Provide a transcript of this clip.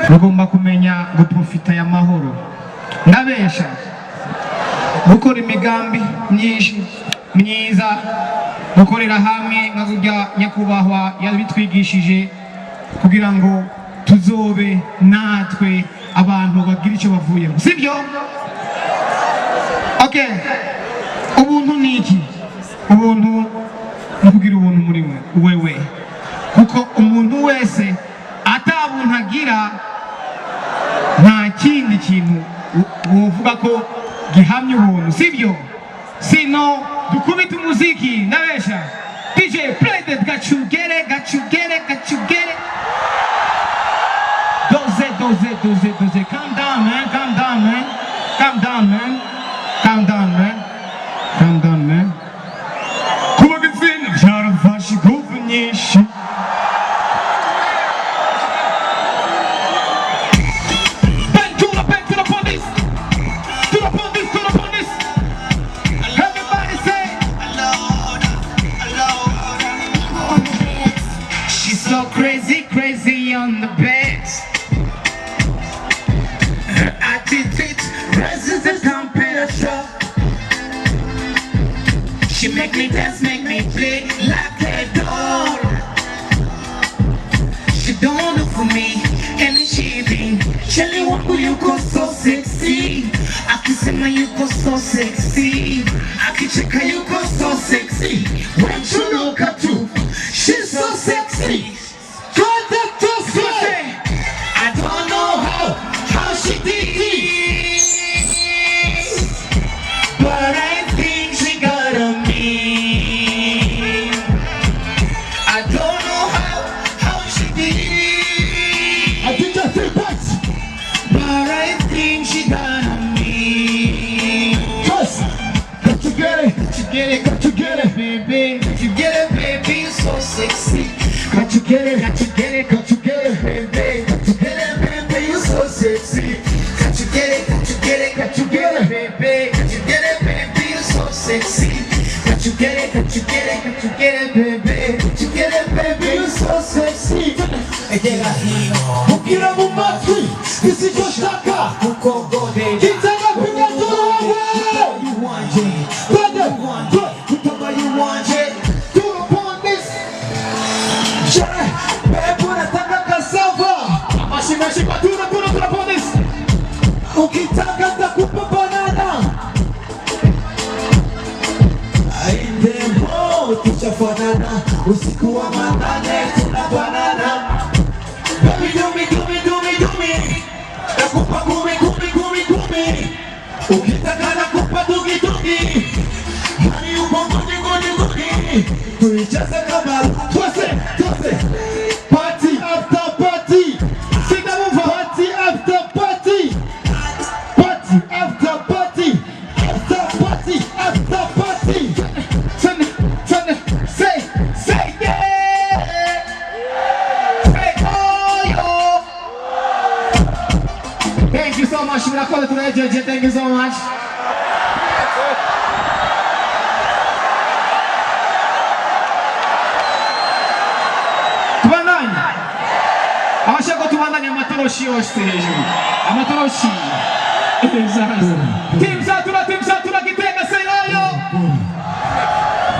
Mugomba kumenya guprofita ya mahoro ndabesha gukora imigambi myinshi myiza gukorera hamwe nka burya nyakubahwa yabitwigishije kugira ngo tuzobe natwe abantu bagira icyo bavuyemo sibyo okay ubuntu niki ubuntu nukugira ubuntu muri wewe kuko umuntu wese atabuntu agira nta kindi kintu uvuga ko gihamya ubuntu sibyo sino dukubita umuziki ndabesha DJ play that got you get it doze calm down man kuba gitsina byarafashe kuva nyinshi Crazy on the bed. Her attitude raises the temperature. She make me dance, make me play like a doll. She don't look for me, and she think, Shelly, what will you go so sexy? I can say my you go so sexy. I can check how you go so sexy. When you look at you, she's so sexy. I don't know how she did it, but I think she got on me. I don't know how she did it. I think I feel that, but I think she got on me. Just got to get it, baby. Got to get it, baby. You're so sexy. got to get it, baby. Got to get it, baby. You're so sexy. Got to get it, baby. Got to get it, baby. You're so sexy. Got to get it, baby. Got to get it, baby. You're so sexy. ukira mu matwi isicyo shaka kitaka pinya tuwe Kutama you want it. do upon this pepo nataka kasava Mashimashi patuna upon this. ukitaka takupa banana aindemo tuchafanana usiku wa manane tuna banana Baby, do me. Nakupa kumi. Ukitaka nakupa dugi. Hani upo ngoni. kuijaza kamaro twese party after party sinabumva party after party party after party after party after party say yeah say oh yo. Thank you so much murakoze tunajeje thank you so much. Abashaka tubandanya amatoroshi yose hejuru amatoroshi. Team Satura